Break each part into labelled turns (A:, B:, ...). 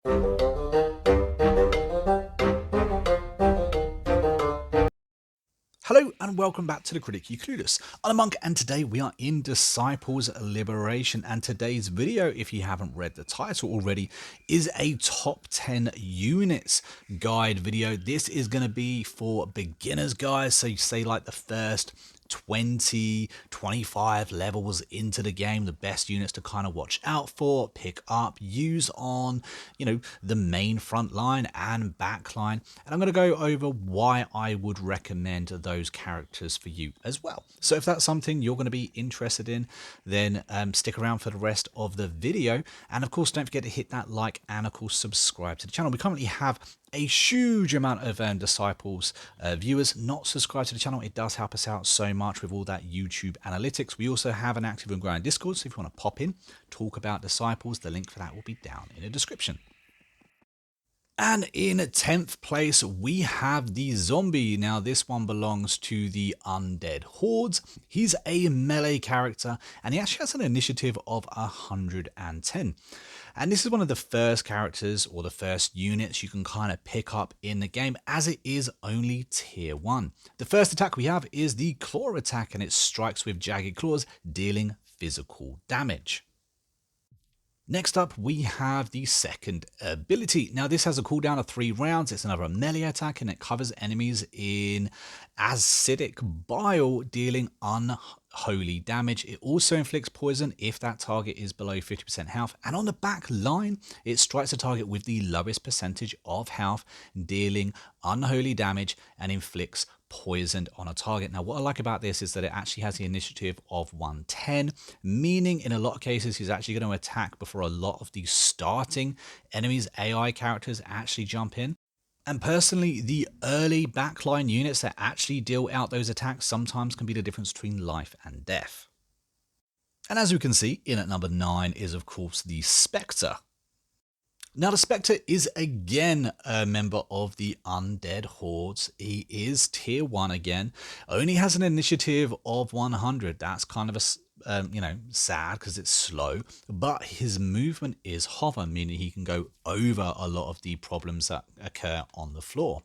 A: Hello and welcome back to the Critically Clueless. I'm a monk and today we are in Disciples Liberation, and today's video, if you haven't read the title already, is a top 10 units guide video. This is going to be for beginners, guys, so you say like the first 20-25 levels into the game, the best units to kind of watch out for, pick up, use on, the main front line and back line. And I'm going to go over why I would recommend those characters for you as well. So if that's something you're going to be interested in, then stick around for the rest of the video. And of course, don't forget to hit that like and of course subscribe to the channel. We currently have a huge amount of Disciples viewers not subscribed to the channel. It does help us out so much with all that YouTube analytics. We also have an active and growing Discord, so if you want to pop in, talk about Disciples, the link for that will be down in the description. And in 10th place, we have the zombie. Now, this one belongs to the Undead Hordes. He's a melee character, and he actually has an initiative of 110. And this is one of the first characters or the first units you can kind of pick up in the game, as it is only tier 1. The first attack we have is the claw attack, and it strikes with jagged claws, dealing physical damage. Next up, we have the second ability. Now, this has a cooldown of 3 rounds. It's another melee attack, and it covers enemies in acidic bile, dealing unholy damage. It also inflicts poison if that target is below 50% health. And on the back line, it strikes a target with the lowest percentage of health, dealing unholy damage and inflicts poisoned on a target. Now, what I like about this is that it actually has the initiative of 110, meaning in a lot of cases he's actually going to attack before a lot of the starting enemies AI characters actually jump in. And personally, the early backline units that actually deal out those attacks sometimes can be the difference between life and death. And as you can see, in at number 9 is of course the Spectre. Now, the Spectre is again a member of the Undead Hordes. He is tier 1 again, only has an initiative of 100. That's kind of a sad because it's slow, but his movement is hover, meaning he can go over a lot of the problems that occur on the floor.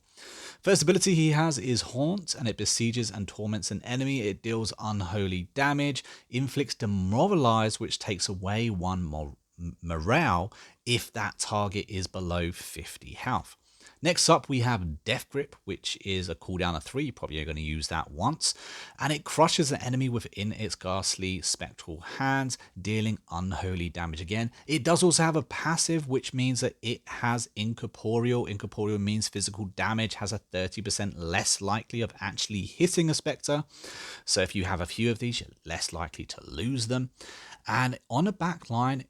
A: First ability he has is Haunt, and it besieges and torments an enemy. It deals unholy damage, inflicts Demoralize, which takes away 1 morale if that target is below 50 health. Next up, we have Death Grip, which is a cooldown of 3. Probably going to use that once. And it crushes an enemy within its ghastly spectral hands, dealing unholy damage again. It does also have a passive, which means that it has Incorporeal. Incorporeal means physical damage has a 30% less likely of actually hitting a Spectre. So if you have a few of these, you're less likely to lose them. And on a back line,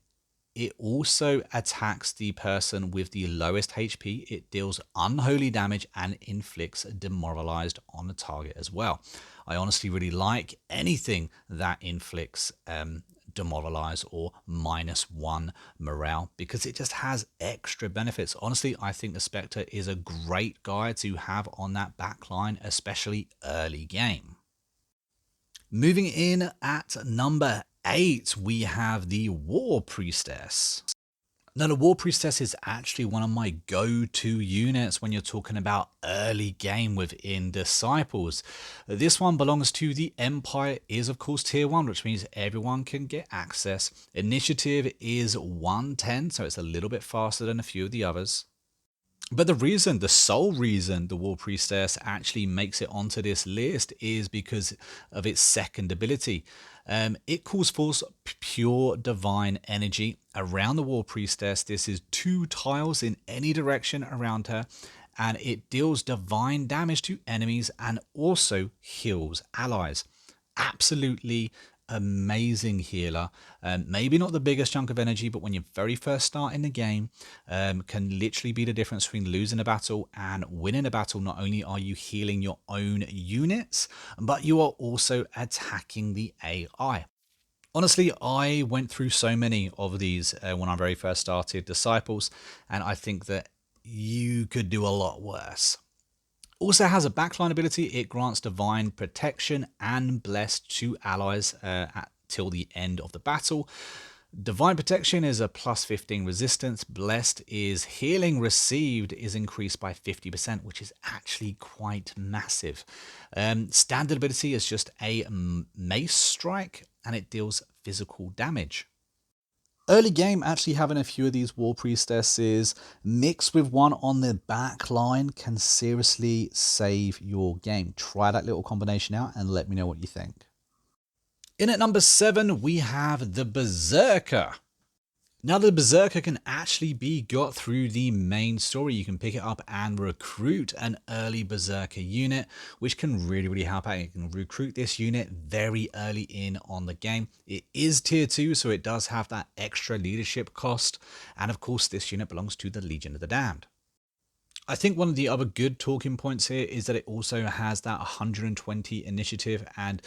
A: it also attacks the person with the lowest HP. It deals unholy damage and inflicts demoralized on the target as well. I honestly really like anything that inflicts demoralize or -1 morale, because it just has extra benefits. Honestly, I think the Spectre is a great guy to have on that back line, especially early game. Moving in at number 8, we have the War Priestess. Now, the War Priestess is actually one of my go-to units when you're talking about early game within Disciples. This one belongs to the Empire, is of course tier 1, which means everyone can get access. Initiative is 110, so it's a little bit faster than a few of the others. But the sole reason the War Priestess actually makes it onto this list is because of its second ability. It calls forth pure divine energy around the War Priestess. This is 2 tiles in any direction around her, and it deals divine damage to enemies and also heals allies. Absolutely amazing healer. Maybe not the biggest chunk of energy, but when you very first start in the game, can literally be the difference between losing a battle and winning a battle. Not only are you healing your own units, but you are also attacking the AI. Honestly, I went through so many of these when I very first started Disciples, and I think that you could do a lot worse. Also has a backline ability. It grants divine protection and blessed to allies till the end of the battle. Divine Protection is a plus 15 resistance. Blessed is healing received is increased by 50%, which is actually quite massive. Standard ability is just a mace strike, and it deals physical damage. Early game, actually having a few of these War Priestesses mixed with one on the back line can seriously save your game. Try that little combination out and let me know what you think. In at number 7, we have the Berserker. Now, the Berserker can actually be got through the main story. You can pick it up and recruit an early Berserker unit, which can really help out. You can recruit this unit very early in on the game. It is tier 2, so it does have that extra leadership cost. And of course, this unit belongs to the Legion of the Damned. I think one of the other good talking points here is that it also has that 120 initiative, and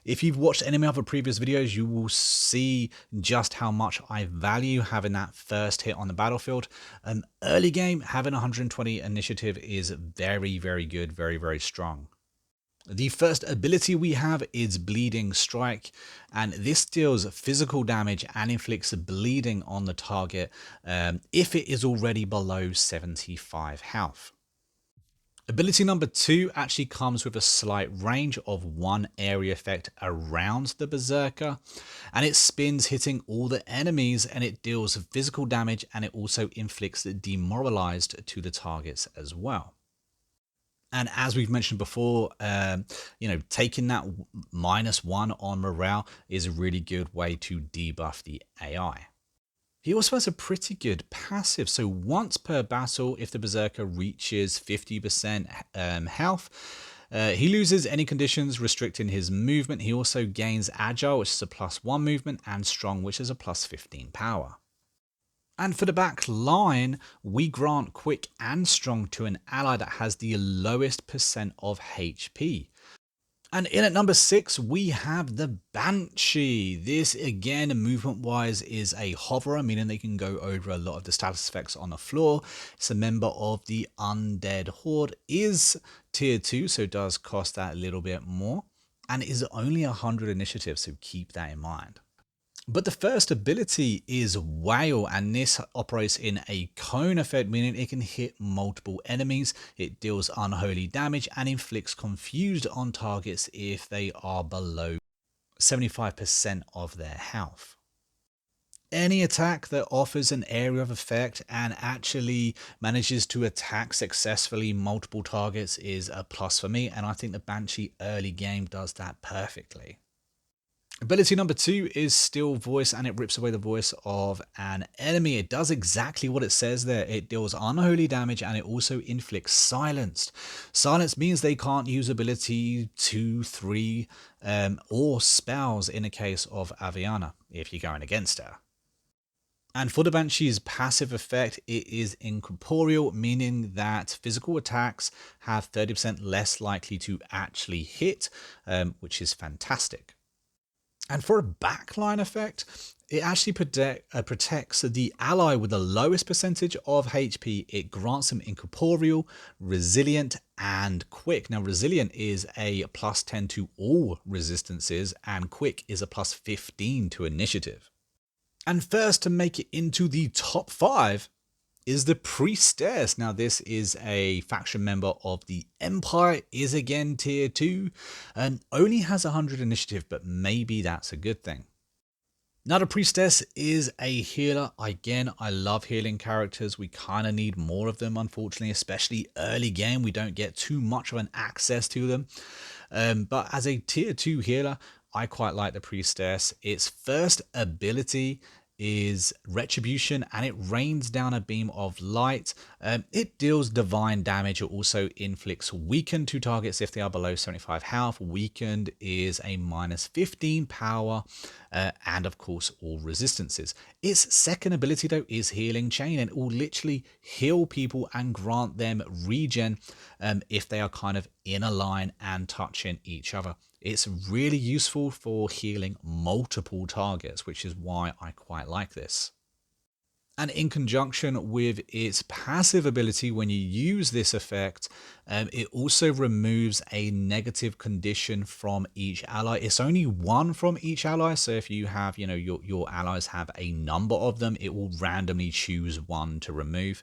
A: if you've watched any of my other previous videos, you will see just how much I value having that first hit on the battlefield. Early game, having 120 initiative is very good, very strong. The first ability we have is Bleeding Strike, and this deals physical damage and inflicts bleeding on the target if it is already below 75 health. Ability number 2 actually comes with a slight range of 1 area effect around the Berserker, and it spins hitting all the enemies, and it deals physical damage, and it also inflicts demoralized to the targets as well. And as we've mentioned before, taking that -1 on morale is a really good way to debuff the AI. He also has a pretty good passive. So once per battle, if the Berserker reaches 50% health, he loses any conditions restricting his movement. He also gains Agile, which is a +1 movement, and Strong, which is a +15 power. And for the back line, we grant Quick and Strong to an ally that has the lowest percent of HP. And in at number 6, we have the Banshee. This, again, movement-wise, is a hoverer, meaning they can go over a lot of the status effects on the floor. It's a member of the Undead Horde, is tier 2, so it does cost that a little bit more, and is only 100 initiative, so keep that in mind. But the first ability is Wail, and this operates in a cone effect, meaning it can hit multiple enemies. It deals unholy damage and inflicts confused on targets if they are below 75% of their health. Any attack that offers an area of effect and actually manages to attack successfully multiple targets is a plus for me, and I think the Banshee early game does that perfectly. Ability number 2 is Still Voice, and it rips away the voice of an enemy. It does exactly what it says there. It deals unholy damage, and it also inflicts silence. Silence means they can't use ability 2, 3, or spells in the case of Aviana, if you're going against her. And for the Banshee's passive effect, it is incorporeal, meaning that physical attacks have 30% less likely to actually hit, which is fantastic. And for a backline effect, it actually protects the ally with the lowest percentage of HP. It grants them incorporeal, resilient, and quick. Now, resilient is a +10 to all resistances, and quick is a +15 to initiative. And first to make it into the top 5 is the Priestess. Now, this is a faction member of the Empire, is again tier 2, and only has 100 initiative, but maybe that's a good thing. Now, the Priestess is a healer. Again, I love healing characters. We kind of need more of them, unfortunately, especially early game. We don't get too much of an access to them. But as a tier 2 healer, I quite like the Priestess. Its first ability is Retribution, and it rains down a beam of light. It deals divine damage. It also inflicts Weaken to targets if they are below 75 health. Weakened is a -15 power, and of course all resistances. Its second ability though is Healing Chain, and it will literally heal people and grant them regen if they are kind of in a line and touching each other. It's really useful for healing multiple targets, which is why I quite like this. And in conjunction with its passive ability, when you use this effect, it also removes a negative condition from each ally. It's only one from each ally. So if you have, your allies have a number of them, it will randomly choose one to remove.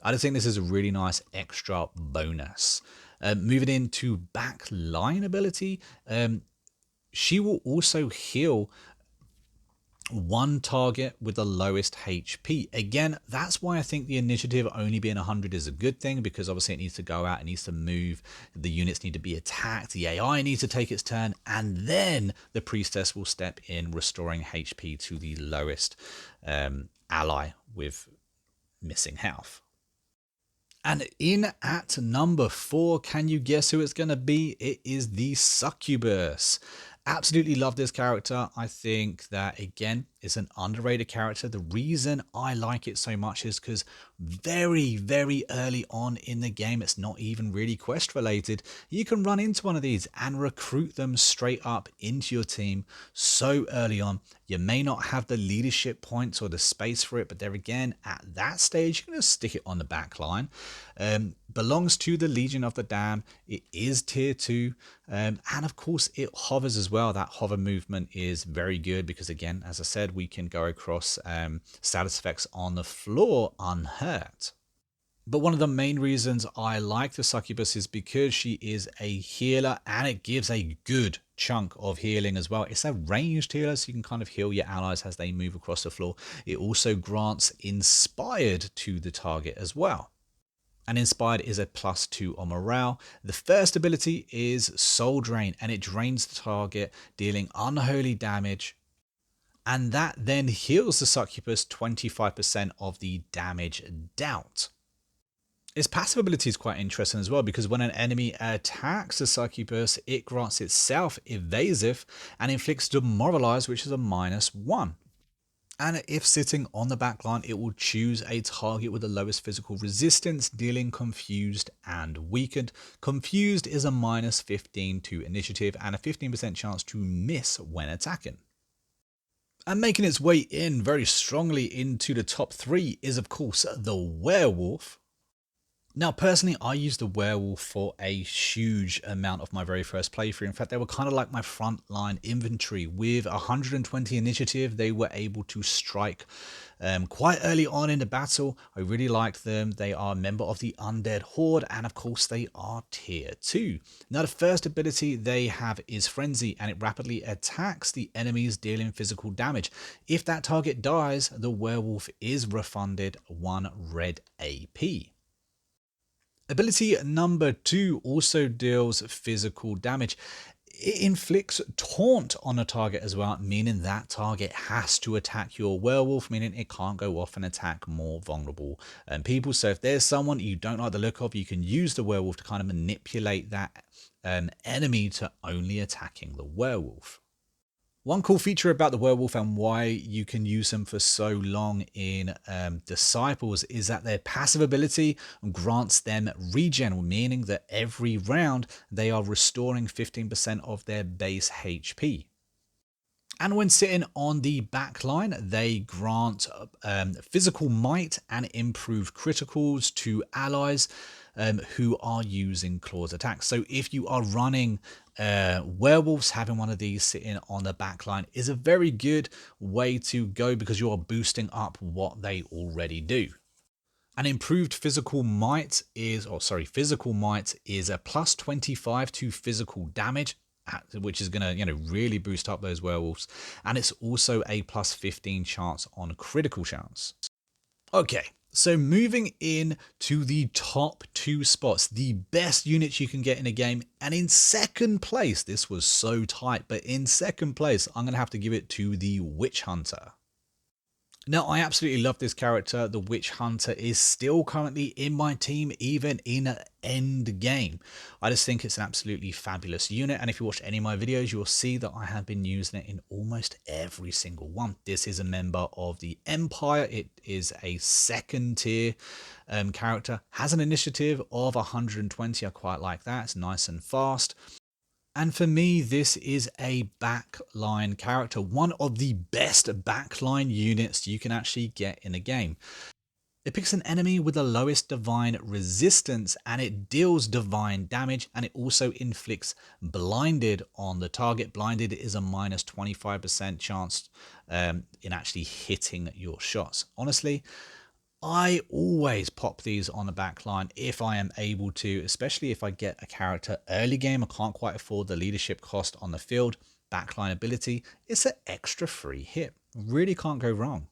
A: I just think this is a really nice extra bonus. Moving into backline ability, she will also heal one target with the lowest HP. Again, that's why I think the initiative only being 100 is a good thing, because obviously it needs to go out, it needs to move, the units need to be attacked, the AI needs to take its turn, and then the Priestess will step in, restoring HP to the lowest ally with missing health. And in at number 4, can you guess who it's going to be? It is the succubus. Absolutely love this character. I think that, again, it's an underrated character. The reason I like it so much is because very, very early on in the game, it's not even really quest related, you can run into one of these and recruit them straight up into your team so early on. You may not have the leadership points or the space for it, but there again, at that stage, you're going to stick it on the back line. Belongs to the Legion of the Damned. It is tier 2, and of course it hovers as well. That hover movement is very good because, again, as I said, we can go across status effects on the floor unhurt. But one of the main reasons I like the succubus is because she is a healer, and it gives a good chunk of healing as well. It's a ranged healer, so you can kind of heal your allies as they move across the floor. It also grants inspired to the target as well. And inspired is a +2 on morale. The first ability is soul drain, and it drains the target, dealing unholy damage. And that then heals the succubus 25% of the damage dealt. Its passive ability is quite interesting as well, because when an enemy attacks the succubus, it grants itself evasive and inflicts demoralize, which is a -1. And if sitting on the backline, it will choose a target with the lowest physical resistance, dealing confused and weakened. Confused is a -15 to initiative and a 15% chance to miss when attacking. And making its way in very strongly into the top 3 is, of course, the werewolf. Now, personally, I used the werewolf for a huge amount of my very first playthrough. In fact, they were kind of like my frontline inventory. With 120 initiative, they were able to strike quite early on in the battle. I really liked them. They are a member of the Undead Horde, and of course, they are tier 2. Now, the first ability they have is Frenzy, and it rapidly attacks the enemies, dealing physical damage. If that target dies, the werewolf is refunded 1 red AP. Ability number 2 also deals physical damage. It inflicts taunt on a target as well, meaning that target has to attack your werewolf, meaning it can't go off and attack more vulnerable people. So if there's someone you don't like the look of, you can use the werewolf to kind of manipulate that enemy to only attacking the werewolf. One cool feature about the werewolf and why you can use them for so long in Disciples is that their passive ability grants them regen, meaning that every round they are restoring 15% of their base HP. And when sitting on the back line, they grant physical might and improved criticals to allies who are using claws attacks. So if you are running werewolves, having one of these sitting on the back line is a very good way to go, because you are boosting up what they already do. An improved physical might is a +25 to physical damage, which is going to really boost up those werewolves, and it's also a +15 chance on critical chance. Okay, so moving in to the top 2 spots, the best units you can get in a game, and in second place, this was so tight, but in second place, I'm going to have to give it to the Witch Hunter. Now, I absolutely love this character. The Witch Hunter is still currently in my team, even in end game. I just think it's an absolutely fabulous unit, and if you watch any of my videos, you'll see that I have been using it in almost every single one. This is a member of the Empire. It is a 2nd tier character, has an initiative of 120. I quite like that. It's nice and fast. And for me, this is a backline character, one of the best backline units you can actually get in a game. It picks an enemy with the lowest divine resistance and it deals divine damage, and it also inflicts blinded on the target. Blinded is a minus 25% chance in actually hitting your shots. Honestly, I always pop these on the back line if I am able to, especially if I get a character early game. I can't quite afford the leadership cost on the field. Backline ability, it's an extra free hit. Really can't go wrong.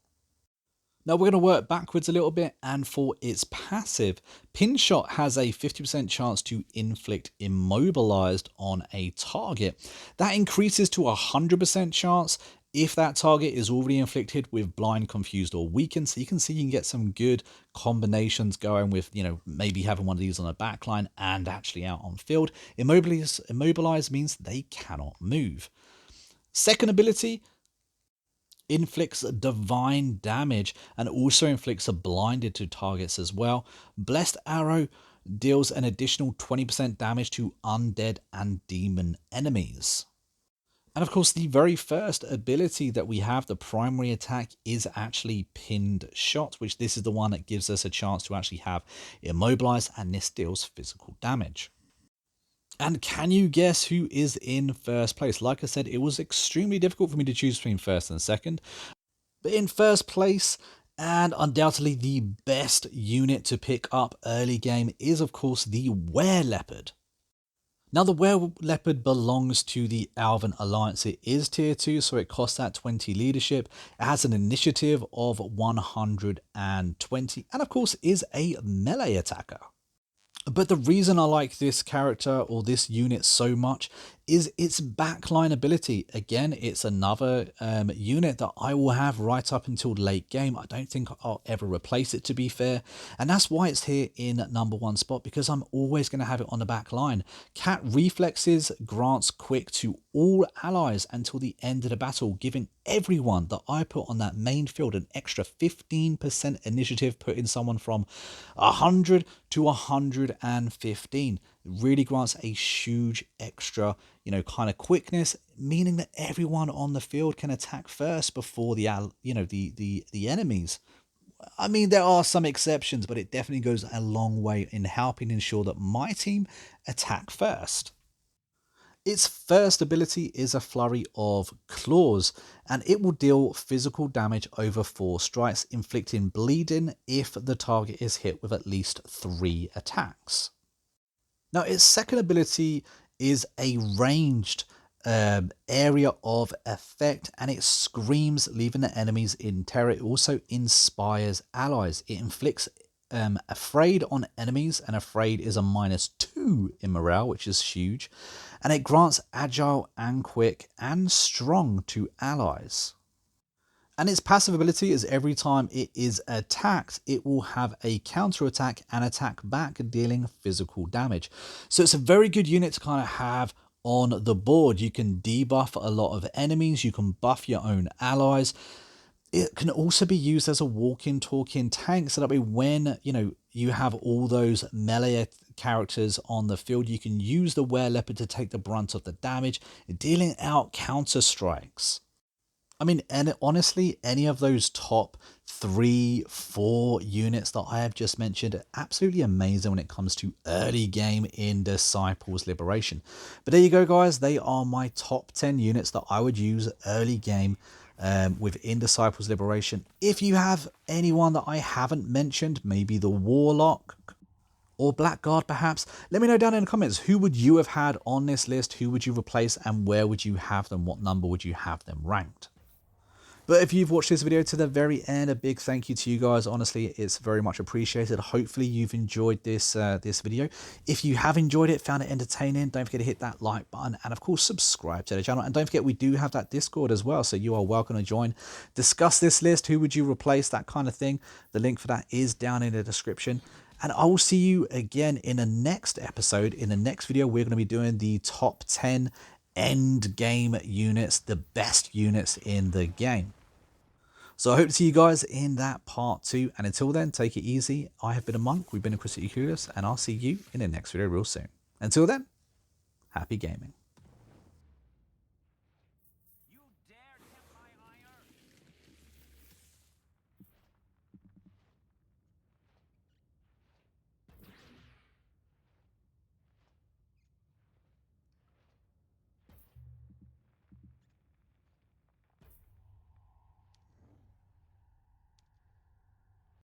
A: Now we're going to work backwards a little bit, and for its passive, Pin Shot has a 50% chance to inflict immobilized on a target. That increases to a 100% chance if that target is already inflicted with blind, confused, or weakened. So you can see you can get some good combinations going with, maybe having one of these on a backline and actually out on field. Immobilize means they cannot move. Second ability, inflicts divine damage and also inflicts a blinded to targets as well. Blessed Arrow deals an additional 20% damage to undead and demon enemies. And of course, the very first ability that we have, the primary attack, is actually Pinned Shot, which this is the one that gives us a chance to actually have immobilized, and this deals physical damage. And can you guess who is in first place? Like I said, it was extremely difficult for me to choose between first and second. But in first place, and undoubtedly the best unit to pick up early game, is of course the Leopard. Now the Leopard belongs to the Alvin Alliance. It is tier 2, so it costs that 20 leadership. It has an initiative of 120, and of course is a melee attacker. But the reason I like this character or this unit so much is its backline ability. Again, it's another unit that I will have right up until late game. I don't think I'll ever replace it, to be fair. And that's why it's here in #1 spot, because I'm always going to have it on the back line. Cat Reflexes grants quick to all allies until the end of the battle, giving everyone that I put on that main field an extra 15% initiative, putting someone from 100 to 115. Really grants a huge extra, kind of quickness, meaning that everyone on the field can attack first before the enemies. I mean, there are some exceptions, but it definitely goes a long way in helping ensure that my team attack first. Its first ability is a flurry of claws, and it will deal physical damage over 4 strikes, inflicting bleeding if the target is hit with at least 3 attacks. Now, its second ability is a ranged area of effect, and it screams, leaving the enemies in terror. It also inspires allies. It inflicts afraid on enemies, and afraid is a -2 in morale, which is huge. And it grants agile and quick and strong to allies. And its passive ability is every time it is attacked, it will have a counter attack and attack back, dealing physical damage. So it's a very good unit to kind of have on the board. You can debuff a lot of enemies, you can buff your own allies. It can also be used as a walking, talking tank, so that way when you have all those melee characters on the field, you can use the Leopard to take the brunt of the damage, dealing out counter strikes. I mean, and honestly, any of those top 3, 4 units that I have just mentioned are absolutely amazing when it comes to early game in Disciples Liberation. But there you go, guys. They are my top 10 units that I would use early game within Disciples Liberation. If you have anyone that I haven't mentioned, maybe the Warlock or Blackguard perhaps, let me know down in the comments. Who would you have had on this list? Who would you replace, and where would you have them? What number would you have them ranked? But if you've watched this video to the very end, a big thank you to you guys. Honestly, it's very much appreciated. Hopefully you've enjoyed this this video. If you have enjoyed it, found it entertaining, don't forget to hit that like button, and of course subscribe to the channel. And don't forget, we do have that Discord as well, so you are welcome to join, discuss this list, who would you replace, that kind of thing. The link for that is down in the description. And I will see you again in the next episode. In the next video, we're going to be doing the top 10 end game units, the best units in the game. So I hope to see you guys in that part 2. And until then, take it easy. I have been a Monk. We've been a Critically Clueless, and I'll see you in the next video real soon. Until then, happy gaming.